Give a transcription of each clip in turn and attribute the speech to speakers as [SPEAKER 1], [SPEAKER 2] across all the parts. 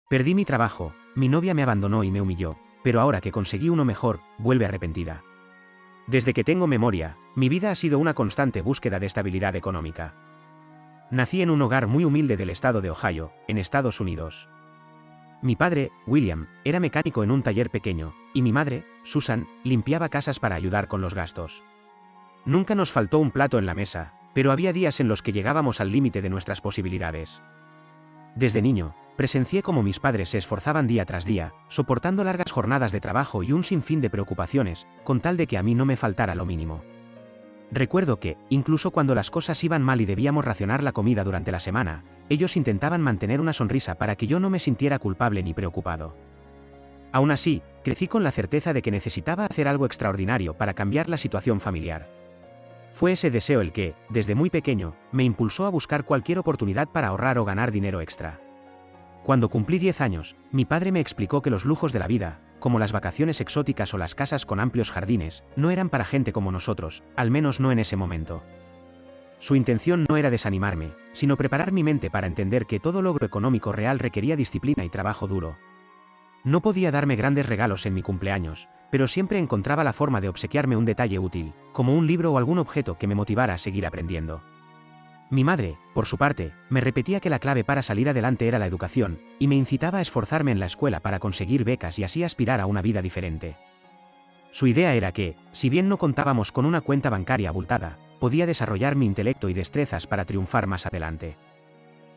[SPEAKER 1] Perdí mi trabajo, mi novia me abandonó y me humilló, pero ahora que conseguí uno mejor, vuelve arrepentida. Desde que tengo memoria, mi vida ha sido una constante búsqueda de estabilidad económica. Nací en un hogar muy humilde del estado de Ohio, en Estados Unidos. Mi padre, William, era mecánico en un taller pequeño, y mi madre, Susan, limpiaba casas para ayudar con los gastos. Nunca nos faltó un plato en la mesa, pero había días en los que llegábamos al límite de nuestras posibilidades. Desde niño, presencié cómo mis padres se esforzaban día tras día, soportando largas jornadas de trabajo y un sinfín de preocupaciones, con tal de que a mí no me faltara lo mínimo. Recuerdo que, incluso cuando las cosas iban mal y debíamos racionar la comida durante la semana, ellos intentaban mantener una sonrisa para que yo no me sintiera culpable ni preocupado. Aún así, crecí con la certeza de que necesitaba hacer algo extraordinario para cambiar la situación familiar. Fue ese deseo el que, desde muy pequeño, me impulsó a buscar cualquier oportunidad para ahorrar o ganar dinero extra. Cuando cumplí 10 años, mi padre me explicó que los lujos de la vida, como las vacaciones exóticas o las casas con amplios jardines, no eran para gente como nosotros, al menos no en ese momento. Su intención no era desanimarme, sino preparar mi mente para entender que todo logro económico real requería disciplina y trabajo duro. No podía darme grandes regalos en mi cumpleaños, pero siempre encontraba la forma de obsequiarme un detalle útil, como un libro o algún objeto que me motivara a seguir aprendiendo. Mi madre, por su parte, me repetía que la clave para salir adelante era la educación, y me incitaba a esforzarme en la escuela para conseguir becas y así aspirar a una vida diferente. Su idea era que, si bien no contábamos con una cuenta bancaria abultada, podía desarrollar mi intelecto y destrezas para triunfar más adelante.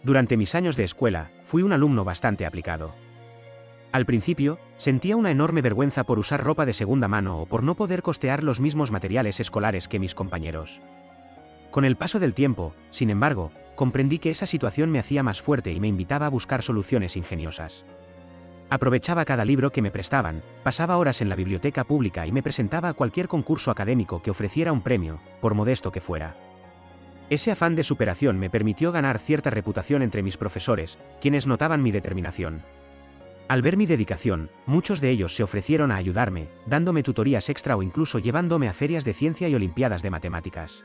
[SPEAKER 1] Durante mis años de escuela, fui un alumno bastante aplicado. Al principio, sentía una enorme vergüenza por usar ropa de segunda mano o por no poder costear los mismos materiales escolares que mis compañeros. Con el paso del tiempo, sin embargo, comprendí que esa situación me hacía más fuerte y me invitaba a buscar soluciones ingeniosas. Aprovechaba cada libro que me prestaban, pasaba horas en la biblioteca pública y me presentaba a cualquier concurso académico que ofreciera un premio, por modesto que fuera. Ese afán de superación me permitió ganar cierta reputación entre mis profesores, quienes notaban mi determinación. Al ver mi dedicación, muchos de ellos se ofrecieron a ayudarme, dándome tutorías extra o incluso llevándome a ferias de ciencia y olimpiadas de matemáticas.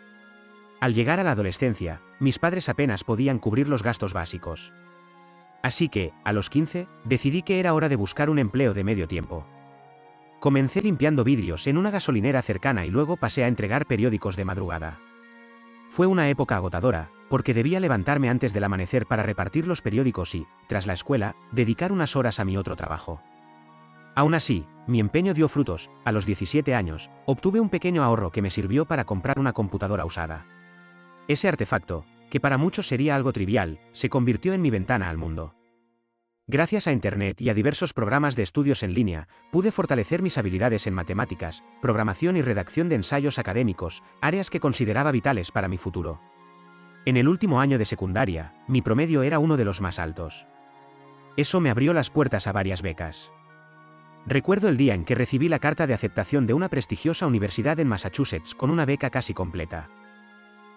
[SPEAKER 1] Al llegar a la adolescencia, mis padres apenas podían cubrir los gastos básicos. Así que, a los 15, decidí que era hora de buscar un empleo de medio tiempo. Comencé limpiando vidrios en una gasolinera cercana y luego pasé a entregar periódicos de madrugada. Fue una época agotadora, porque debía levantarme antes del amanecer para repartir los periódicos y, tras la escuela, dedicar unas horas a mi otro trabajo. Aún así, mi empeño dio frutos. A los 17 años, obtuve un pequeño ahorro que me sirvió para comprar una computadora usada. Ese artefacto, que para muchos sería algo trivial, se convirtió en mi ventana al mundo. Gracias a Internet y a diversos programas de estudios en línea, pude fortalecer mis habilidades en matemáticas, programación y redacción de ensayos académicos, áreas que consideraba vitales para mi futuro. En el último año de secundaria, mi promedio era uno de los más altos. Eso me abrió las puertas a varias becas. Recuerdo el día en que recibí la carta de aceptación de una prestigiosa universidad en Massachusetts con una beca casi completa.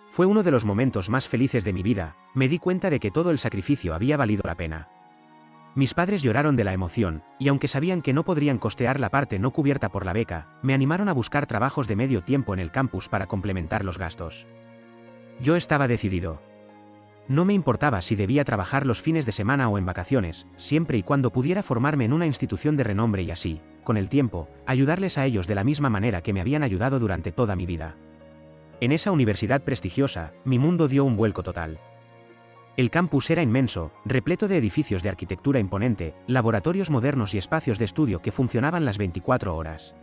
[SPEAKER 1] Fue uno de los momentos más felices de mi vida, me di cuenta de que todo el sacrificio había valido la pena. Mis padres lloraron de la emoción, y aunque sabían que no podrían costear la parte no cubierta por la beca, me animaron a buscar trabajos de medio tiempo en el campus para complementar los gastos. Yo estaba decidido. No me importaba si debía trabajar los fines de semana o en vacaciones, siempre y cuando pudiera formarme en una institución de renombre y así, con el tiempo, ayudarles a ellos de la misma manera que me habían ayudado durante toda mi vida. En esa universidad prestigiosa, mi mundo dio un vuelco total. El campus era inmenso, repleto de edificios de arquitectura imponente, laboratorios modernos y espacios de estudio que funcionaban las 24 horas.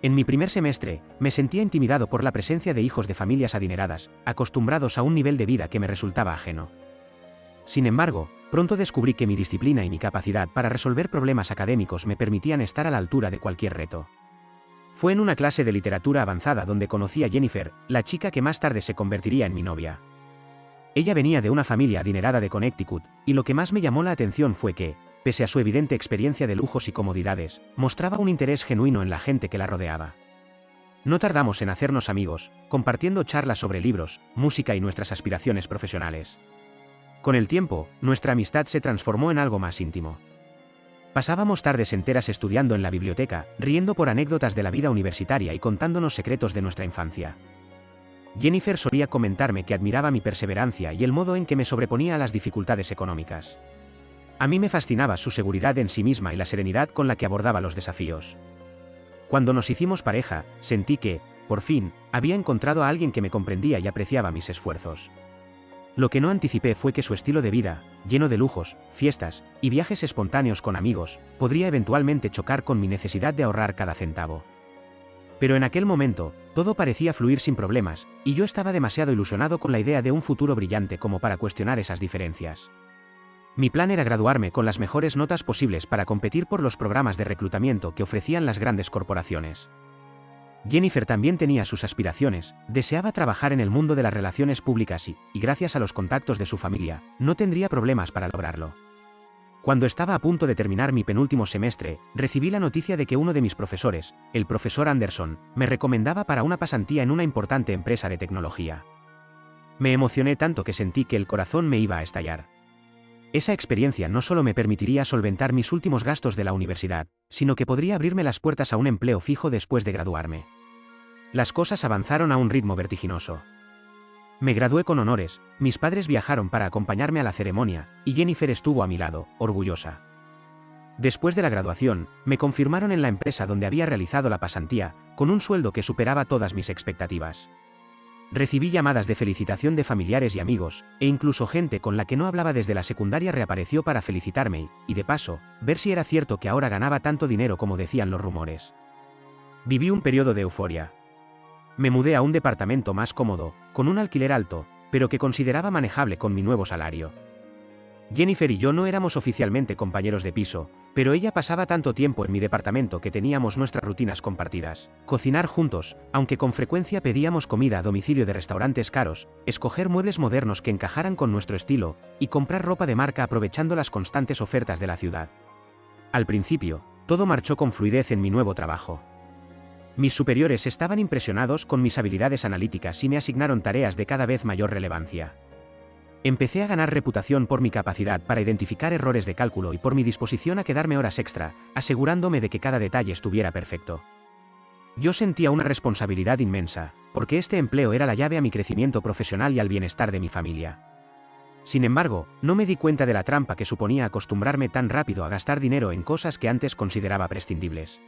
[SPEAKER 1] En mi primer semestre, me sentía intimidado por la presencia de hijos de familias adineradas, acostumbrados a un nivel de vida que me resultaba ajeno. Sin embargo, pronto descubrí que mi disciplina y mi capacidad para resolver problemas académicos me permitían estar a la altura de cualquier reto. Fue en una clase de literatura avanzada donde conocí a Jennifer, la chica que más tarde se convertiría en mi novia. Ella venía de una familia adinerada de Connecticut, y lo que más me llamó la atención fue que, pese a su evidente experiencia de lujos y comodidades, mostraba un interés genuino en la gente que la rodeaba. No tardamos en hacernos amigos, compartiendo charlas sobre libros, música y nuestras aspiraciones profesionales. Con el tiempo, nuestra amistad se transformó en algo más íntimo. Pasábamos tardes enteras estudiando en la biblioteca, riendo por anécdotas de la vida universitaria y contándonos secretos de nuestra infancia. Jennifer solía comentarme que admiraba mi perseverancia y el modo en que me sobreponía a las dificultades económicas. A mí me fascinaba su seguridad en sí misma y la serenidad con la que abordaba los desafíos. Cuando nos hicimos pareja, sentí que, por fin, había encontrado a alguien que me comprendía y apreciaba mis esfuerzos. Lo que no anticipé fue que su estilo de vida, lleno de lujos, fiestas y viajes espontáneos con amigos, podría eventualmente chocar con mi necesidad de ahorrar cada centavo. Pero en aquel momento, todo parecía fluir sin problemas, y yo estaba demasiado ilusionado con la idea de un futuro brillante como para cuestionar esas diferencias. Mi plan era graduarme con las mejores notas posibles para competir por los programas de reclutamiento que ofrecían las grandes corporaciones. Jennifer también tenía sus aspiraciones, deseaba trabajar en el mundo de las relaciones públicas y, gracias a los contactos de su familia, no tendría problemas para lograrlo. Cuando estaba a punto de terminar mi penúltimo semestre, recibí la noticia de que uno de mis profesores, el profesor Anderson, me recomendaba para una pasantía en una importante empresa de tecnología. Me emocioné tanto que sentí que el corazón me iba a estallar. Esa experiencia no solo me permitiría solventar mis últimos gastos de la universidad, sino que podría abrirme las puertas a un empleo fijo después de graduarme. Las cosas avanzaron a un ritmo vertiginoso. Me gradué con honores, mis padres viajaron para acompañarme a la ceremonia, y Jennifer estuvo a mi lado, orgullosa. Después de la graduación, me confirmaron en la empresa donde había realizado la pasantía, con un sueldo que superaba todas mis expectativas. Recibí llamadas de felicitación de familiares y amigos, e incluso gente con la que no hablaba desde la secundaria reapareció para felicitarme y, de paso, ver si era cierto que ahora ganaba tanto dinero como decían los rumores. Viví un periodo de euforia. Me mudé a un departamento más cómodo, con un alquiler alto, pero que consideraba manejable con mi nuevo salario. Jennifer y yo no éramos oficialmente compañeros de piso, pero ella pasaba tanto tiempo en mi departamento que teníamos nuestras rutinas compartidas. Cocinar juntos, aunque con frecuencia pedíamos comida a domicilio de restaurantes caros, escoger muebles modernos que encajaran con nuestro estilo, y comprar ropa de marca aprovechando las constantes ofertas de la ciudad. Al principio, todo marchó con fluidez en mi nuevo trabajo. Mis superiores estaban impresionados con mis habilidades analíticas y me asignaron tareas de cada vez mayor relevancia. Empecé a ganar reputación por mi capacidad para identificar errores de cálculo y por mi disposición a quedarme horas extra, asegurándome de que cada detalle estuviera perfecto. Yo sentía una responsabilidad inmensa, porque este empleo era la llave a mi crecimiento profesional y al bienestar de mi familia. Sin embargo, no me di cuenta de la trampa que suponía acostumbrarme tan rápido a gastar dinero en cosas que antes consideraba prescindibles.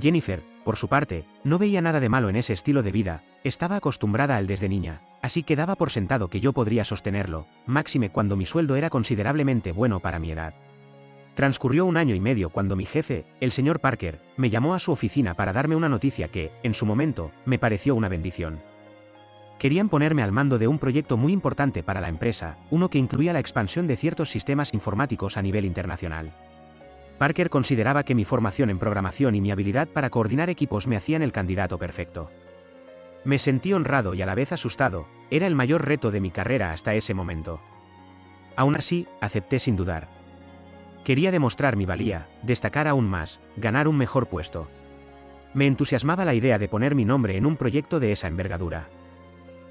[SPEAKER 1] Jennifer, por su parte, no veía nada de malo en ese estilo de vida, estaba acostumbrada a él desde niña, así que daba por sentado que yo podría sostenerlo, máxime cuando mi sueldo era considerablemente bueno para mi edad. Transcurrió 1 año y medio cuando mi jefe, el señor Parker, me llamó a su oficina para darme una noticia que, en su momento, me pareció una bendición. Querían ponerme al mando de un proyecto muy importante para la empresa, uno que incluía la expansión de ciertos sistemas informáticos a nivel internacional. Parker consideraba que mi formación en programación y mi habilidad para coordinar equipos me hacían el candidato perfecto. Me sentí honrado y a la vez asustado, era el mayor reto de mi carrera hasta ese momento. Aún así, acepté sin dudar. Quería demostrar mi valía, destacar aún más, ganar un mejor puesto. Me entusiasmaba la idea de poner mi nombre en un proyecto de esa envergadura.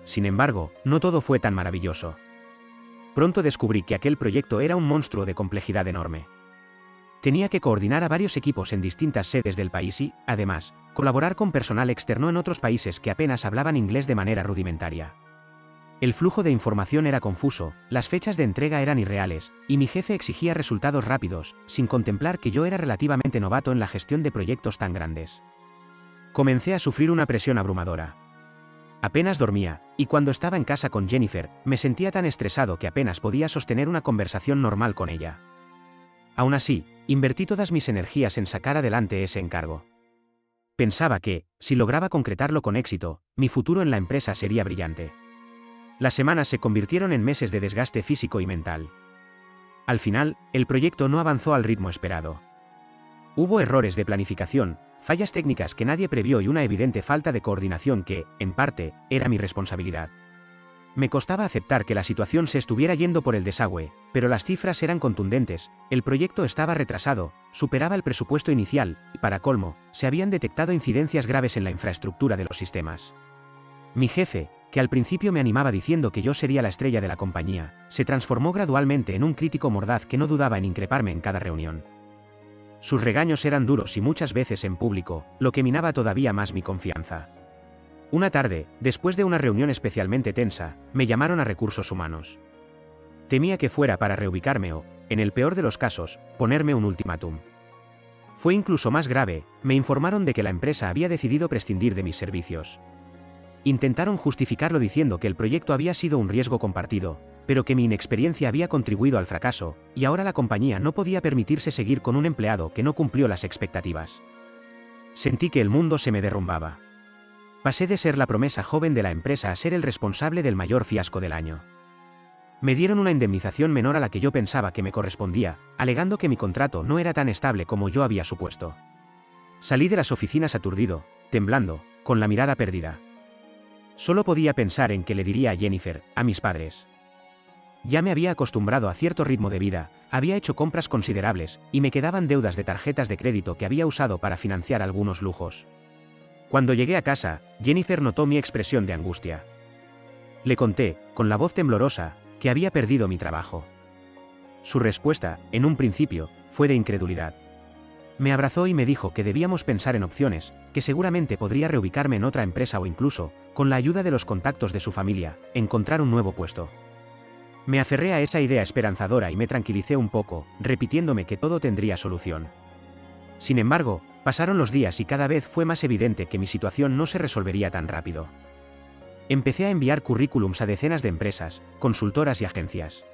[SPEAKER 1] Sin embargo, no todo fue tan maravilloso. Pronto descubrí que aquel proyecto era un monstruo de complejidad enorme. Tenía que coordinar a varios equipos en distintas sedes del país y, además, colaborar con personal externo en otros países que apenas hablaban inglés de manera rudimentaria. El flujo de información era confuso, las fechas de entrega eran irreales, y mi jefe exigía resultados rápidos, sin contemplar que yo era relativamente novato en la gestión de proyectos tan grandes. Comencé a sufrir una presión abrumadora. Apenas dormía, y cuando estaba en casa con Jennifer, me sentía tan estresado que apenas podía sostener una conversación normal con ella. Aún así, invertí todas mis energías en sacar adelante ese encargo. Pensaba que, si lograba concretarlo con éxito, mi futuro en la empresa sería brillante. Las semanas se convirtieron en meses de desgaste físico y mental. Al final, el proyecto no avanzó al ritmo esperado. Hubo errores de planificación, fallas técnicas que nadie previó y una evidente falta de coordinación que, en parte, era mi responsabilidad. Me costaba aceptar que la situación se estuviera yendo por el desagüe, pero las cifras eran contundentes, el proyecto estaba retrasado, superaba el presupuesto inicial, y para colmo, se habían detectado incidencias graves en la infraestructura de los sistemas. Mi jefe, que al principio me animaba diciendo que yo sería la estrella de la compañía, se transformó gradualmente en un crítico mordaz que no dudaba en increparme en cada reunión. Sus regaños eran duros y muchas veces en público, lo que minaba todavía más mi confianza. Una tarde, después de una reunión especialmente tensa, me llamaron a recursos humanos. Temía que fuera para reubicarme o, en el peor de los casos, ponerme un ultimátum. Fue incluso más grave, me informaron de que la empresa había decidido prescindir de mis servicios. Intentaron justificarlo diciendo que el proyecto había sido un riesgo compartido, pero que mi inexperiencia había contribuido al fracaso, y ahora la compañía no podía permitirse seguir con un empleado que no cumplió las expectativas. Sentí que el mundo se me derrumbaba. Pasé de ser la promesa joven de la empresa a ser el responsable del mayor fiasco del año. Me dieron una indemnización menor a la que yo pensaba que me correspondía, alegando que mi contrato no era tan estable como yo había supuesto. Salí de las oficinas aturdido, temblando, con la mirada perdida. Solo podía pensar en qué le diría a Jennifer, a mis padres. Ya me había acostumbrado a cierto ritmo de vida, había hecho compras considerables, y me quedaban deudas de tarjetas de crédito que había usado para financiar algunos lujos. Cuando llegué a casa, Jennifer notó mi expresión de angustia. Le conté, con la voz temblorosa, que había perdido mi trabajo. Su respuesta, en un principio, fue de incredulidad. Me abrazó y me dijo que debíamos pensar en opciones, que seguramente podría reubicarme en otra empresa o incluso, con la ayuda de los contactos de su familia, encontrar un nuevo puesto. Me aferré a esa idea esperanzadora y me tranquilicé un poco, repitiéndome que todo tendría solución. Sin embargo, pasaron los días y cada vez fue más evidente que mi situación no se resolvería tan rápido. Empecé a enviar currículums a decenas de empresas, consultoras y agencias.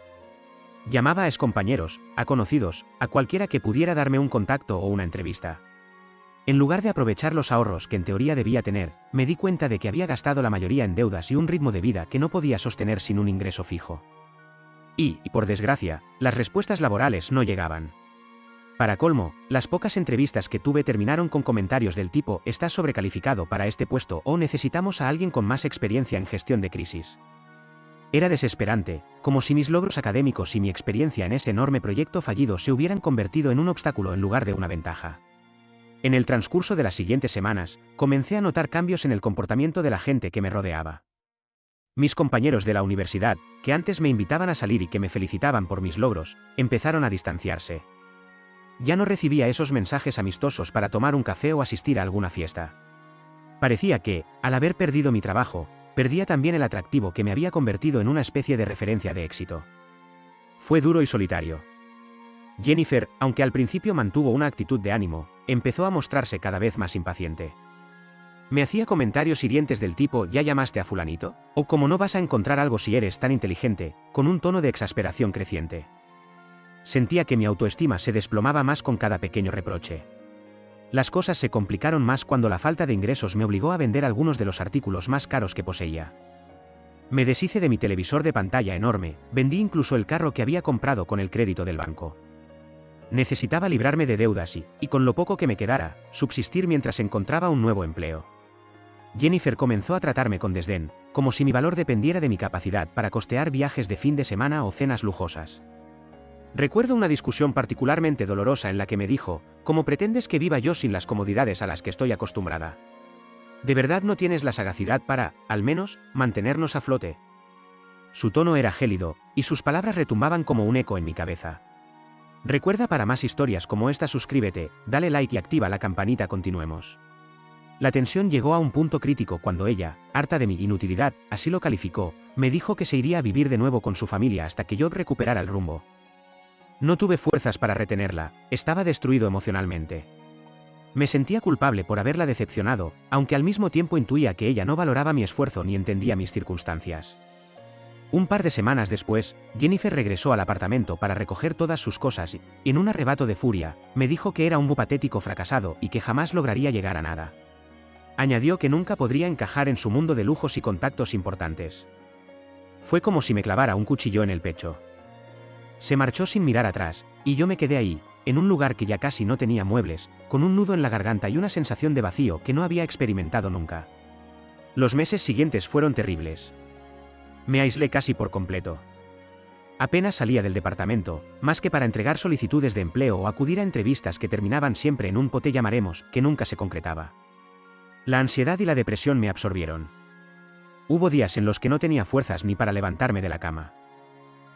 [SPEAKER 1] Llamaba a excompañeros, a conocidos, a cualquiera que pudiera darme un contacto o una entrevista. En lugar de aprovechar los ahorros que en teoría debía tener, me di cuenta de que había gastado la mayoría en deudas y un ritmo de vida que no podía sostener sin un ingreso fijo. Y, por desgracia, las respuestas laborales no llegaban. Para colmo, las pocas entrevistas que tuve terminaron con comentarios del tipo «estás sobrecalificado para este puesto» o «necesitamos a alguien con más experiencia en gestión de crisis». Era desesperante, como si mis logros académicos y mi experiencia en ese enorme proyecto fallido se hubieran convertido en un obstáculo en lugar de una ventaja. En el transcurso de las siguientes semanas, comencé a notar cambios en el comportamiento de la gente que me rodeaba. Mis compañeros de la universidad, que antes me invitaban a salir y que me felicitaban por mis logros, empezaron a distanciarse. Ya no recibía esos mensajes amistosos para tomar un café o asistir a alguna fiesta. Parecía que, al haber perdido mi trabajo, perdía también el atractivo que me había convertido en una especie de referencia de éxito. Fue duro y solitario. Jennifer, aunque al principio mantuvo una actitud de ánimo, empezó a mostrarse cada vez más impaciente. Me hacía comentarios hirientes del tipo «¿ya llamaste a fulanito?», o «¿cómo no vas a encontrar algo si eres tan inteligente?», con un tono de exasperación creciente. Sentía que mi autoestima se desplomaba más con cada pequeño reproche. Las cosas se complicaron más cuando la falta de ingresos me obligó a vender algunos de los artículos más caros que poseía. Me deshice de mi televisor de pantalla enorme, vendí incluso el carro que había comprado con el crédito del banco. Necesitaba librarme de deudas y con lo poco que me quedara, subsistir mientras encontraba un nuevo empleo. Jennifer comenzó a tratarme con desdén, como si mi valor dependiera de mi capacidad para costear viajes de fin de semana o cenas lujosas. Recuerdo una discusión particularmente dolorosa en la que me dijo, «¿Cómo pretendes que viva yo sin las comodidades a las que estoy acostumbrada? ¿De verdad no tienes la sagacidad para, al menos, mantenernos a flote?». Su tono era gélido, y sus palabras retumbaban como un eco en mi cabeza. Recuerda para más historias como esta suscríbete, dale like y activa la campanita. Continuemos. La tensión llegó a un punto crítico cuando ella, harta de mi inutilidad, así lo calificó, me dijo que se iría a vivir de nuevo con su familia hasta que yo recuperara el rumbo. No tuve fuerzas para retenerla, estaba destruido emocionalmente. Me sentía culpable por haberla decepcionado, aunque al mismo tiempo intuía que ella no valoraba mi esfuerzo ni entendía mis circunstancias. Un par de semanas después, Jennifer regresó al apartamento para recoger todas sus cosas y, en un arrebato de furia, me dijo que era un patético fracasado y que jamás lograría llegar a nada. Añadió que nunca podría encajar en su mundo de lujos y contactos importantes. Fue como si me clavara un cuchillo en el pecho. Se marchó sin mirar atrás, y yo me quedé ahí, en un lugar que ya casi no tenía muebles, con un nudo en la garganta y una sensación de vacío que no había experimentado nunca. Los meses siguientes fueron terribles. Me aislé casi por completo. Apenas salía del departamento, más que para entregar solicitudes de empleo o acudir a entrevistas que terminaban siempre en un «te llamaremos», que nunca se concretaba. La ansiedad y la depresión me absorbieron. Hubo días en los que no tenía fuerzas ni para levantarme de la cama.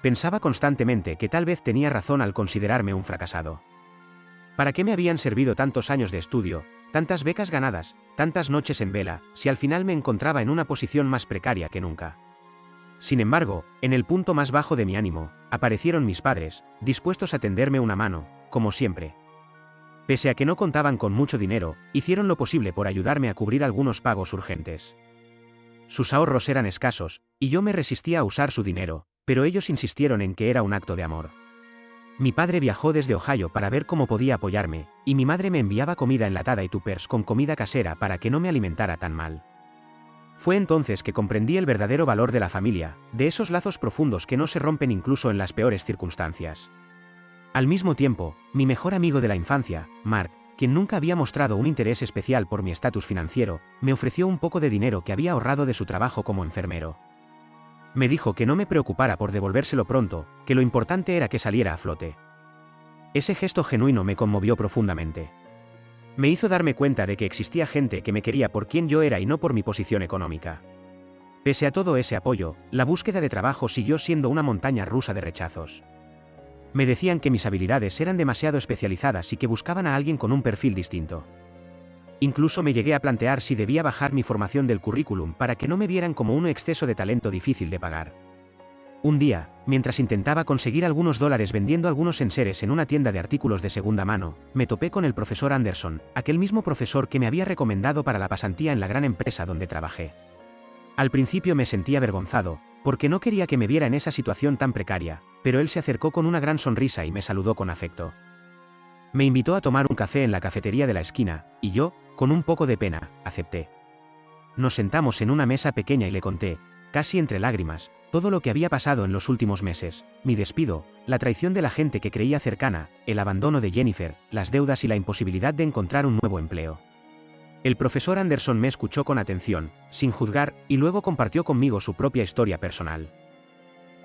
[SPEAKER 1] Pensaba constantemente que tal vez tenía razón al considerarme un fracasado. ¿Para qué me habían servido tantos años de estudio, tantas becas ganadas, tantas noches en vela, si al final me encontraba en una posición más precaria que nunca? Sin embargo, en el punto más bajo de mi ánimo, aparecieron mis padres, dispuestos a tenderme una mano, como siempre. Pese a que no contaban con mucho dinero, hicieron lo posible por ayudarme a cubrir algunos pagos urgentes. Sus ahorros eran escasos, y yo me resistía a usar su dinero, pero ellos insistieron en que era un acto de amor. Mi padre viajó desde Ohio para ver cómo podía apoyarme, y mi madre me enviaba comida enlatada y tupers con comida casera para que no me alimentara tan mal. Fue entonces que comprendí el verdadero valor de la familia, de esos lazos profundos que no se rompen incluso en las peores circunstancias. Al mismo tiempo, mi mejor amigo de la infancia, Mark, quien nunca había mostrado un interés especial por mi estatus financiero, me ofreció un poco de dinero que había ahorrado de su trabajo como enfermero. Me dijo que no me preocupara por devolvérselo pronto, que lo importante era que saliera a flote. Ese gesto genuino me conmovió profundamente. Me hizo darme cuenta de que existía gente que me quería por quien yo era y no por mi posición económica. Pese a todo ese apoyo, la búsqueda de trabajo siguió siendo una montaña rusa de rechazos. Me decían que mis habilidades eran demasiado especializadas y que buscaban a alguien con un perfil distinto. Incluso me llegué a plantear si debía bajar mi formación del currículum para que no me vieran como un exceso de talento difícil de pagar. Un día, mientras intentaba conseguir algunos dólares vendiendo algunos enseres en una tienda de artículos de segunda mano, me topé con el profesor Anderson, aquel mismo profesor que me había recomendado para la pasantía en la gran empresa donde trabajé. Al principio me sentí avergonzado, porque no quería que me viera en esa situación tan precaria, pero él se acercó con una gran sonrisa y me saludó con afecto. Me invitó a tomar un café en la cafetería de la esquina, y yo, con un poco de pena, acepté. Nos sentamos en una mesa pequeña y le conté, casi entre lágrimas, todo lo que había pasado en los últimos meses, mi despido, la traición de la gente que creía cercana, el abandono de Jennifer, las deudas y la imposibilidad de encontrar un nuevo empleo. El profesor Anderson me escuchó con atención, sin juzgar, y luego compartió conmigo su propia historia personal.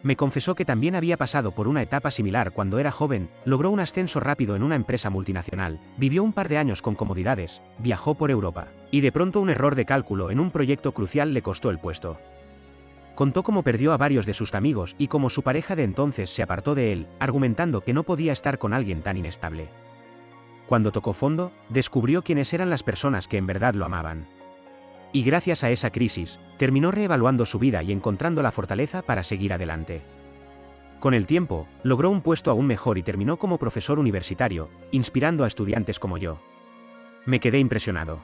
[SPEAKER 1] Me confesó que también había pasado por una etapa similar cuando era joven, logró un ascenso rápido en una empresa multinacional, vivió un par de años con comodidades, viajó por Europa, y de pronto un error de cálculo en un proyecto crucial le costó el puesto. Contó cómo perdió a varios de sus amigos y cómo su pareja de entonces se apartó de él, argumentando que no podía estar con alguien tan inestable. Cuando tocó fondo, descubrió quiénes eran las personas que en verdad lo amaban. Y gracias a esa crisis, terminó reevaluando su vida y encontrando la fortaleza para seguir adelante. Con el tiempo, logró un puesto aún mejor y terminó como profesor universitario, inspirando a estudiantes como yo. Me quedé impresionado.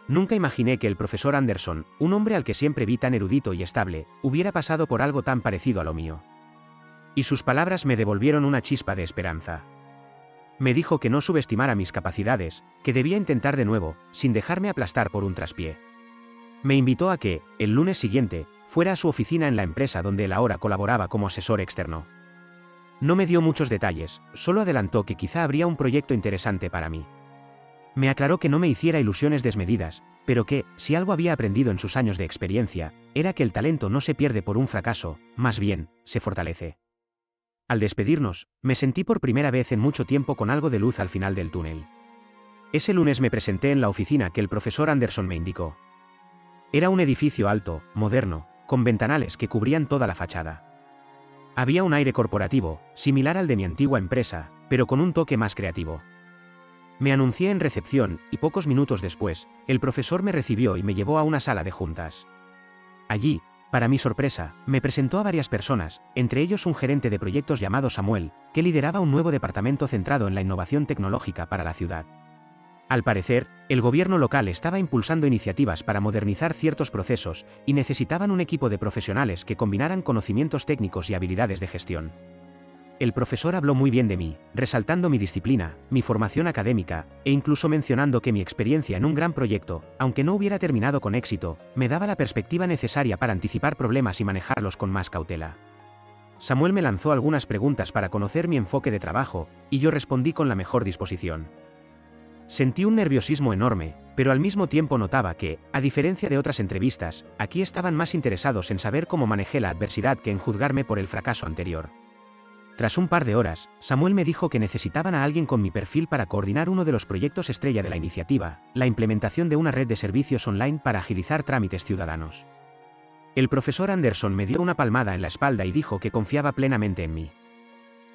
[SPEAKER 1] Nunca imaginé que el profesor Anderson, un hombre al que siempre vi tan erudito y estable, hubiera pasado por algo tan parecido a lo mío. Y sus palabras me devolvieron una chispa de esperanza. Me dijo que no subestimara mis capacidades, que debía intentar de nuevo, sin dejarme aplastar por un traspié. Me invitó a que, el lunes siguiente, fuera a su oficina en la empresa donde él ahora colaboraba como asesor externo. No me dio muchos detalles, solo adelantó que quizá habría un proyecto interesante para mí. Me aclaró que no me hiciera ilusiones desmedidas, pero que, si algo había aprendido en sus años de experiencia, era que el talento no se pierde por un fracaso, más bien, se fortalece. Al despedirnos, me sentí por primera vez en mucho tiempo con algo de luz al final del túnel. Ese lunes me presenté en la oficina que el profesor Anderson me indicó. Era un edificio alto, moderno, con ventanales que cubrían toda la fachada. Había un aire corporativo, similar al de mi antigua empresa, pero con un toque más creativo. Me anuncié en recepción, y pocos minutos después, el profesor me recibió y me llevó a una sala de juntas. Allí, para mi sorpresa, me presentó a varias personas, entre ellos un gerente de proyectos llamado Samuel, que lideraba un nuevo departamento centrado en la innovación tecnológica para la ciudad. Al parecer, el gobierno local estaba impulsando iniciativas para modernizar ciertos procesos, y necesitaban un equipo de profesionales que combinaran conocimientos técnicos y habilidades de gestión. El profesor habló muy bien de mí, resaltando mi disciplina, mi formación académica, e incluso mencionando que mi experiencia en un gran proyecto, aunque no hubiera terminado con éxito, me daba la perspectiva necesaria para anticipar problemas y manejarlos con más cautela. Samuel me lanzó algunas preguntas para conocer mi enfoque de trabajo, y yo respondí con la mejor disposición. Sentí un nerviosismo enorme, pero al mismo tiempo notaba que, a diferencia de otras entrevistas, aquí estaban más interesados en saber cómo manejé la adversidad que en juzgarme por el fracaso anterior. Tras un par de horas, Samuel me dijo que necesitaban a alguien con mi perfil para coordinar uno de los proyectos estrella de la iniciativa, la implementación de una red de servicios online para agilizar trámites ciudadanos. El profesor Anderson me dio una palmada en la espalda y dijo que confiaba plenamente en mí.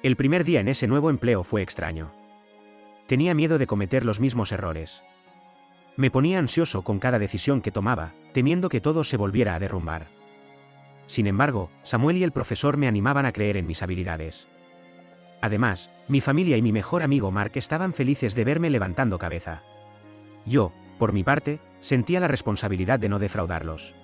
[SPEAKER 1] El primer día en ese nuevo empleo fue extraño. Tenía miedo de cometer los mismos errores. Me ponía ansioso con cada decisión que tomaba, temiendo que todo se volviera a derrumbar. Sin embargo, Samuel y el profesor me animaban a creer en mis habilidades. Además, mi familia y mi mejor amigo Mark estaban felices de verme levantando cabeza. Yo, por mi parte, sentía la responsabilidad de no defraudarlos.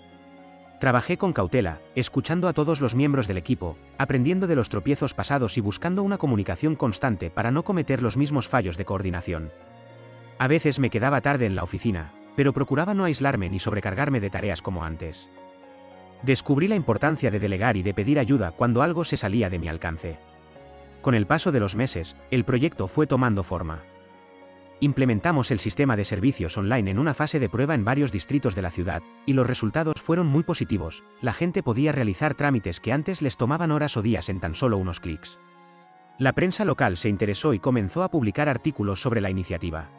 [SPEAKER 1] Trabajé con cautela, escuchando a todos los miembros del equipo, aprendiendo de los tropiezos pasados y buscando una comunicación constante para no cometer los mismos fallos de coordinación. A veces me quedaba tarde en la oficina, pero procuraba no aislarme ni sobrecargarme de tareas como antes. Descubrí la importancia de delegar y de pedir ayuda cuando algo se salía de mi alcance. Con el paso de los meses, el proyecto fue tomando forma. Implementamos el sistema de servicios online en una fase de prueba en varios distritos de la ciudad, y los resultados fueron muy positivos. La gente podía realizar trámites que antes les tomaban horas o días en tan solo unos clics. La prensa local se interesó y comenzó a publicar artículos sobre la iniciativa.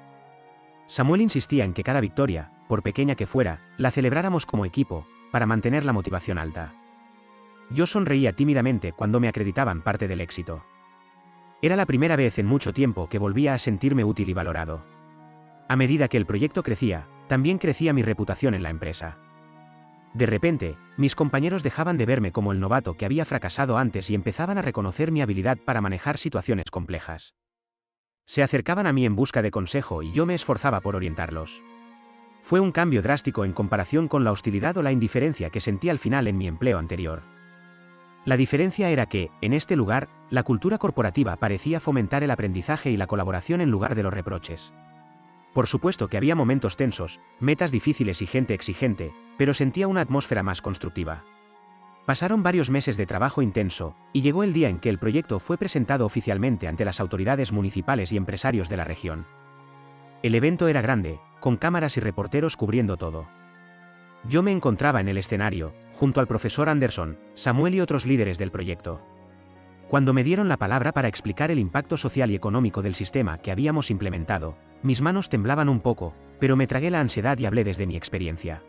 [SPEAKER 1] Samuel insistía en que cada victoria, por pequeña que fuera, la celebráramos como equipo, para mantener la motivación alta. Yo sonreía tímidamente cuando me acreditaban parte del éxito. Era la primera vez en mucho tiempo que volvía a sentirme útil y valorado. A medida que el proyecto crecía, también crecía mi reputación en la empresa. De repente, mis compañeros dejaban de verme como el novato que había fracasado antes y empezaban a reconocer mi habilidad para manejar situaciones complejas. Se acercaban a mí en busca de consejo y yo me esforzaba por orientarlos. Fue un cambio drástico en comparación con la hostilidad o la indiferencia que sentí al final en mi empleo anterior. La diferencia era que, en este lugar, la cultura corporativa parecía fomentar el aprendizaje y la colaboración en lugar de los reproches. Por supuesto que había momentos tensos, metas difíciles y gente exigente, pero sentía una atmósfera más constructiva. Pasaron varios meses de trabajo intenso, y llegó el día en que el proyecto fue presentado oficialmente ante las autoridades municipales y empresarios de la región. El evento era grande, con cámaras y reporteros cubriendo todo. Yo me encontraba en el escenario, junto al profesor Anderson, Samuel y otros líderes del proyecto. Cuando me dieron la palabra para explicar el impacto social y económico del sistema que habíamos implementado, mis manos temblaban un poco, pero me tragué la ansiedad y hablé desde mi experiencia.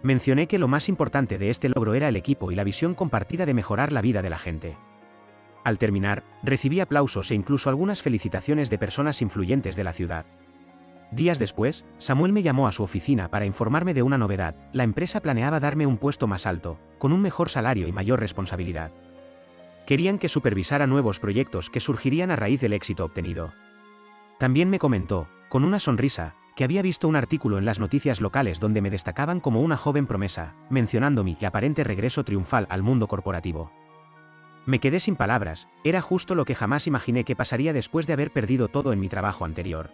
[SPEAKER 1] Mencioné que lo más importante de este logro era el equipo y la visión compartida de mejorar la vida de la gente. Al terminar, recibí aplausos e incluso algunas felicitaciones de personas influyentes de la ciudad. Días después, Samuel me llamó a su oficina para informarme de una novedad. La empresa planeaba darme un puesto más alto, con un mejor salario y mayor responsabilidad. Querían que supervisara nuevos proyectos que surgirían a raíz del éxito obtenido. También me comentó, con una sonrisa, que había visto un artículo en las noticias locales donde me destacaban como una joven promesa, mencionando mi aparente regreso triunfal al mundo corporativo. Me quedé sin palabras, era justo lo que jamás imaginé que pasaría después de haber perdido todo en mi trabajo anterior.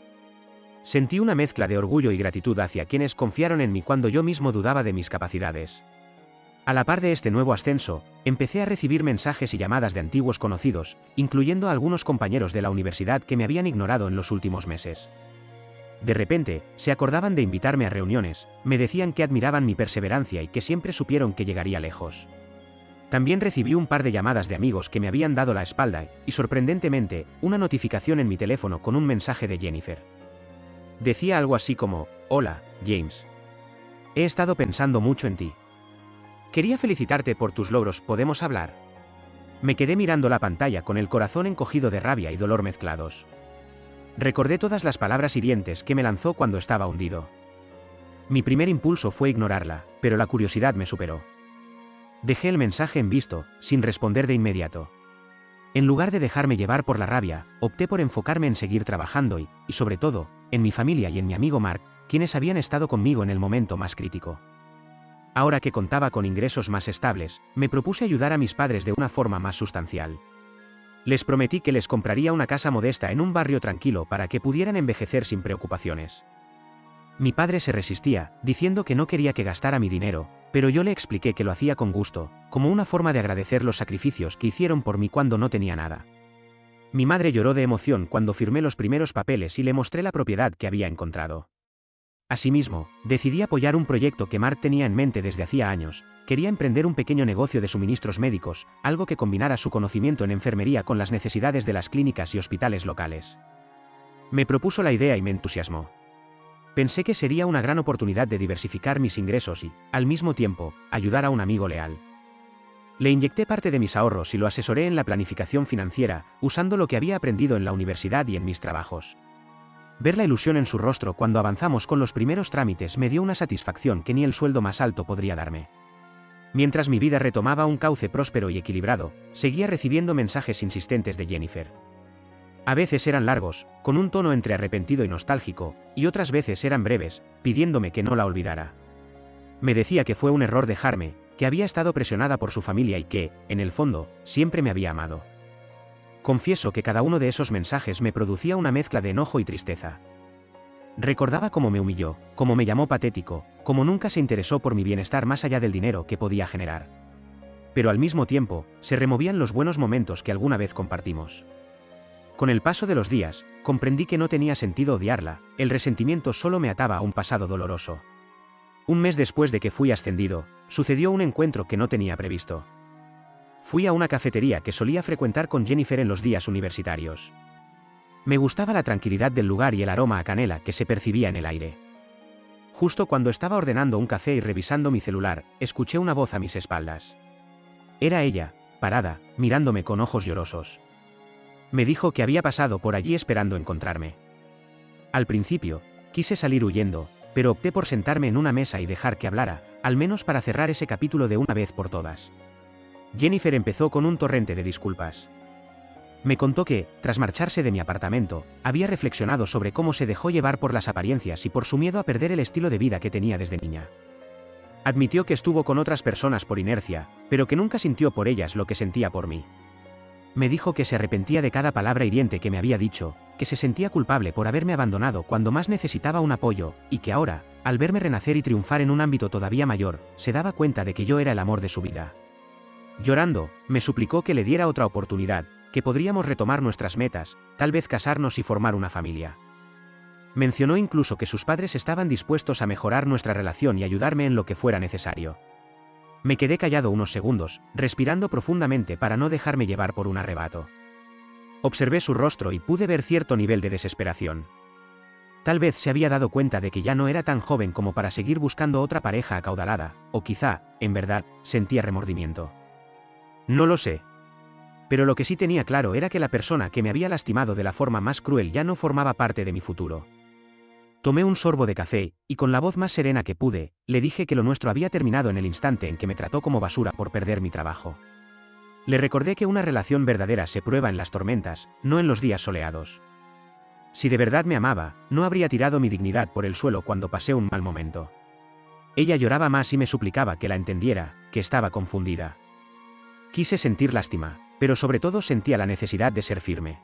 [SPEAKER 1] Sentí una mezcla de orgullo y gratitud hacia quienes confiaron en mí cuando yo mismo dudaba de mis capacidades. A la par de este nuevo ascenso, empecé a recibir mensajes y llamadas de antiguos conocidos, incluyendo a algunos compañeros de la universidad que me habían ignorado en los últimos meses. De repente, se acordaban de invitarme a reuniones, me decían que admiraban mi perseverancia y que siempre supieron que llegaría lejos. También recibí un par de llamadas de amigos que me habían dado la espalda y, sorprendentemente, una notificación en mi teléfono con un mensaje de Jennifer. Decía algo así como, «Hola, James. He estado pensando mucho en ti. Quería felicitarte por tus logros, ¿podemos hablar?». Me quedé mirando la pantalla con el corazón encogido de rabia y dolor mezclados. Recordé todas las palabras hirientes que me lanzó cuando estaba hundido. Mi primer impulso fue ignorarla, pero la curiosidad me superó. Dejé el mensaje en visto, sin responder de inmediato. En lugar de dejarme llevar por la rabia, opté por enfocarme en seguir trabajando y, sobre todo, en mi familia y en mi amigo Mark, quienes habían estado conmigo en el momento más crítico. Ahora que contaba con ingresos más estables, me propuse ayudar a mis padres de una forma más sustancial. Les prometí que les compraría una casa modesta en un barrio tranquilo para que pudieran envejecer sin preocupaciones. Mi padre se resistía, diciendo que no quería que gastara mi dinero, pero yo le expliqué que lo hacía con gusto, como una forma de agradecer los sacrificios que hicieron por mí cuando no tenía nada. Mi madre lloró de emoción cuando firmé los primeros papeles y le mostré la propiedad que había encontrado. Asimismo, decidí apoyar un proyecto que Mark tenía en mente desde hacía años. Quería emprender un pequeño negocio de suministros médicos, algo que combinara su conocimiento en enfermería con las necesidades de las clínicas y hospitales locales. Me propuso la idea y me entusiasmó. Pensé que sería una gran oportunidad de diversificar mis ingresos y, al mismo tiempo, ayudar a un amigo leal. Le inyecté parte de mis ahorros y lo asesoré en la planificación financiera, usando lo que había aprendido en la universidad y en mis trabajos. Ver la ilusión en su rostro cuando avanzamos con los primeros trámites me dio una satisfacción que ni el sueldo más alto podría darme. Mientras mi vida retomaba un cauce próspero y equilibrado, seguía recibiendo mensajes insistentes de Jennifer. A veces eran largos, con un tono entre arrepentido y nostálgico, y otras veces eran breves, pidiéndome que no la olvidara. Me decía que fue un error dejarme, que había estado presionada por su familia y que, en el fondo, siempre me había amado. Confieso que cada uno de esos mensajes me producía una mezcla de enojo y tristeza. Recordaba cómo me humilló, cómo me llamó patético, cómo nunca se interesó por mi bienestar más allá del dinero que podía generar. Pero al mismo tiempo, se removían los buenos momentos que alguna vez compartimos. Con el paso de los días, comprendí que no tenía sentido odiarla, el resentimiento solo me ataba a un pasado doloroso. Un mes después de que fui ascendido, sucedió un encuentro que no tenía previsto. Fui a una cafetería que solía frecuentar con Jennifer en los días universitarios. Me gustaba la tranquilidad del lugar y el aroma a canela que se percibía en el aire. Justo cuando estaba ordenando un café y revisando mi celular, escuché una voz a mis espaldas. Era ella, parada, mirándome con ojos llorosos. Me dijo que había pasado por allí esperando encontrarme. Al principio, quise salir huyendo, pero opté por sentarme en una mesa y dejar que hablara, al menos para cerrar ese capítulo de una vez por todas. Jennifer empezó con un torrente de disculpas. Me contó que, tras marcharse de mi apartamento, había reflexionado sobre cómo se dejó llevar por las apariencias y por su miedo a perder el estilo de vida que tenía desde niña. Admitió que estuvo con otras personas por inercia, pero que nunca sintió por ellas lo que sentía por mí. Me dijo que se arrepentía de cada palabra hiriente que me había dicho, que se sentía culpable por haberme abandonado cuando más necesitaba un apoyo, y que ahora, al verme renacer y triunfar en un ámbito todavía mayor, se daba cuenta de que yo era el amor de su vida. Llorando, me suplicó que le diera otra oportunidad, que podríamos retomar nuestras metas, tal vez casarnos y formar una familia. Mencionó incluso que sus padres estaban dispuestos a mejorar nuestra relación y ayudarme en lo que fuera necesario. Me quedé callado unos segundos, respirando profundamente para no dejarme llevar por un arrebato. Observé su rostro y pude ver cierto nivel de desesperación. Tal vez se había dado cuenta de que ya no era tan joven como para seguir buscando otra pareja acaudalada, o quizá, en verdad, sentía remordimiento. No lo sé. Pero lo que sí tenía claro era que la persona que me había lastimado de la forma más cruel ya no formaba parte de mi futuro. Tomé un sorbo de café, y con la voz más serena que pude, le dije que lo nuestro había terminado en el instante en que me trató como basura por perder mi trabajo. Le recordé que una relación verdadera se prueba en las tormentas, no en los días soleados. Si de verdad me amaba, no habría tirado mi dignidad por el suelo cuando pasé un mal momento. Ella lloraba más y me suplicaba que la entendiera, que estaba confundida. Quise sentir lástima, pero sobre todo sentía la necesidad de ser firme.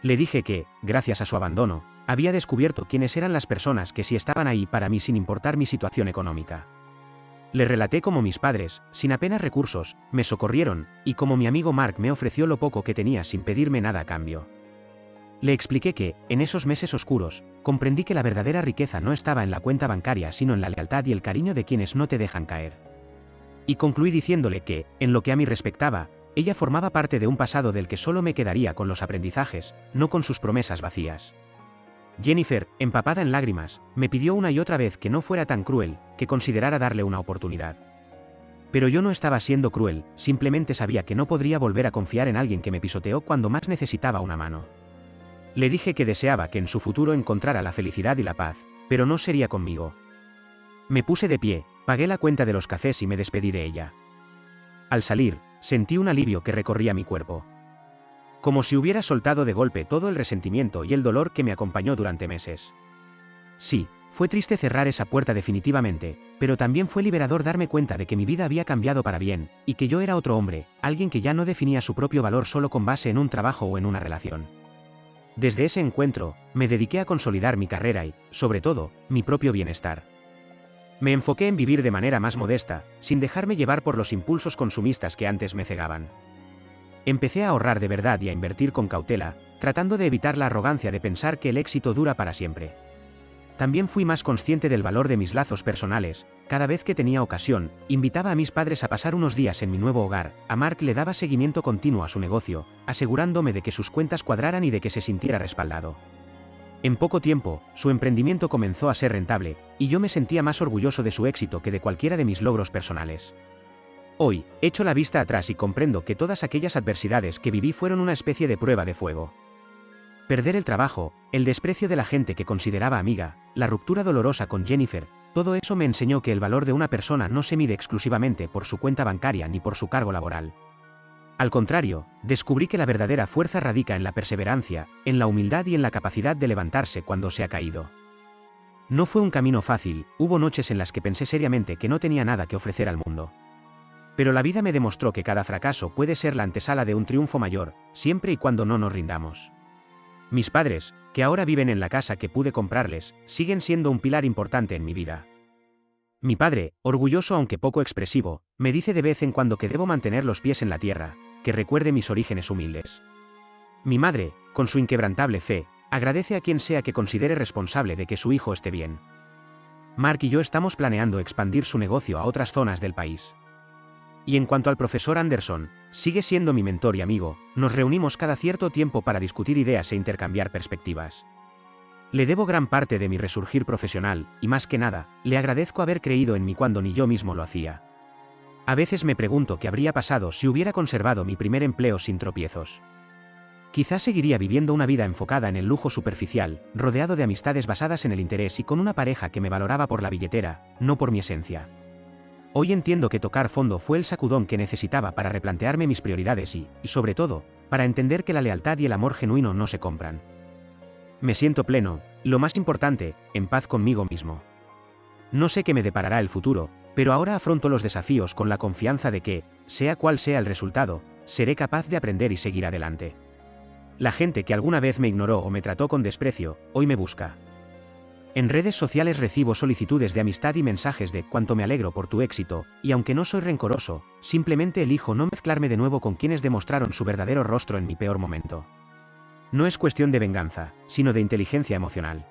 [SPEAKER 1] Le dije que, gracias a su abandono, había descubierto quiénes eran las personas que sí estaban ahí para mí sin importar mi situación económica. Le relaté cómo mis padres, sin apenas recursos, me socorrieron, y cómo mi amigo Mark me ofreció lo poco que tenía sin pedirme nada a cambio. Le expliqué que, en esos meses oscuros, comprendí que la verdadera riqueza no estaba en la cuenta bancaria sino en la lealtad y el cariño de quienes no te dejan caer. Y concluí diciéndole que, en lo que a mí respectaba, ella formaba parte de un pasado del que solo me quedaría con los aprendizajes, no con sus promesas vacías. Jennifer, empapada en lágrimas, me pidió una y otra vez que no fuera tan cruel, que considerara darle una oportunidad. Pero yo no estaba siendo cruel, simplemente sabía que no podría volver a confiar en alguien que me pisoteó cuando más necesitaba una mano. Le dije que deseaba que en su futuro encontrara la felicidad y la paz, pero no sería conmigo. Me puse de pie, pagué la cuenta de los cafés y me despedí de ella. Al salir, sentí un alivio que recorría mi cuerpo. Como si hubiera soltado de golpe todo el resentimiento y el dolor que me acompañó durante meses. Sí, fue triste cerrar esa puerta definitivamente, pero también fue liberador darme cuenta de que mi vida había cambiado para bien, y que yo era otro hombre, alguien que ya no definía su propio valor solo con base en un trabajo o en una relación. Desde ese encuentro, me dediqué a consolidar mi carrera y, sobre todo, mi propio bienestar. Me enfoqué en vivir de manera más modesta, sin dejarme llevar por los impulsos consumistas que antes me cegaban. Empecé a ahorrar de verdad y a invertir con cautela, tratando de evitar la arrogancia de pensar que el éxito dura para siempre. También fui más consciente del valor de mis lazos personales. Cada vez que tenía ocasión, invitaba a mis padres a pasar unos días en mi nuevo hogar. A Mark le daba seguimiento continuo a su negocio, asegurándome de que sus cuentas cuadraran y de que se sintiera respaldado. En poco tiempo, su emprendimiento comenzó a ser rentable, y yo me sentía más orgulloso de su éxito que de cualquiera de mis logros personales. Hoy, echo la vista atrás y comprendo que todas aquellas adversidades que viví fueron una especie de prueba de fuego. Perder el trabajo, el desprecio de la gente que consideraba amiga, la ruptura dolorosa con Jennifer, Todo eso me enseñó que el valor de una persona no se mide exclusivamente por su cuenta bancaria ni por su cargo laboral. Al contrario, descubrí que la verdadera fuerza radica en la perseverancia, en la humildad y en la capacidad de levantarse cuando se ha caído. No fue un camino fácil, hubo noches en las que pensé seriamente que no tenía nada que ofrecer al mundo. Pero la vida me demostró que cada fracaso puede ser la antesala de un triunfo mayor, siempre y cuando no nos rindamos. Mis padres, que ahora viven en la casa que pude comprarles, siguen siendo un pilar importante en mi vida. Mi padre, orgulloso aunque poco expresivo, me dice de vez en cuando que debo mantener los pies en la tierra, que recuerde mis orígenes humildes. Mi madre, con su inquebrantable fe, agradece a quien sea que considere responsable de que su hijo esté bien. Mark y yo estamos planeando expandir su negocio a otras zonas del país. Y en cuanto al profesor Anderson, sigue siendo mi mentor y amigo, nos reunimos cada cierto tiempo para discutir ideas e intercambiar perspectivas. Le debo gran parte de mi resurgir profesional, y más que nada, le agradezco haber creído en mí cuando ni yo mismo lo hacía. A veces me pregunto qué habría pasado si hubiera conservado mi primer empleo sin tropiezos. Quizás seguiría viviendo una vida enfocada en el lujo superficial, rodeado de amistades basadas en el interés y con una pareja que me valoraba por la billetera, no por mi esencia. Hoy entiendo que tocar fondo fue el sacudón que necesitaba para replantearme mis prioridades y, sobre todo, para entender que la lealtad y el amor genuino no se compran. Me siento pleno, lo más importante, en paz conmigo mismo. No sé qué me deparará el futuro, pero ahora afronto los desafíos con la confianza de que, sea cual sea el resultado, seré capaz de aprender y seguir adelante. La gente que alguna vez me ignoró o me trató con desprecio, hoy me busca. En redes sociales recibo solicitudes de amistad y mensajes de cuánto me alegro por tu éxito, y aunque no soy rencoroso, simplemente elijo no mezclarme de nuevo con quienes demostraron su verdadero rostro en mi peor momento. No es cuestión de venganza, sino de inteligencia emocional.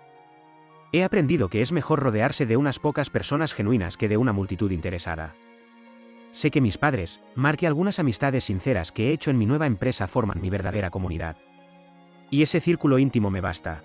[SPEAKER 1] He aprendido que es mejor rodearse de unas pocas personas genuinas que de una multitud interesada. Sé que mis padres, Mark y algunas amistades sinceras que he hecho en mi nueva empresa forman mi verdadera comunidad. Y ese círculo íntimo me basta,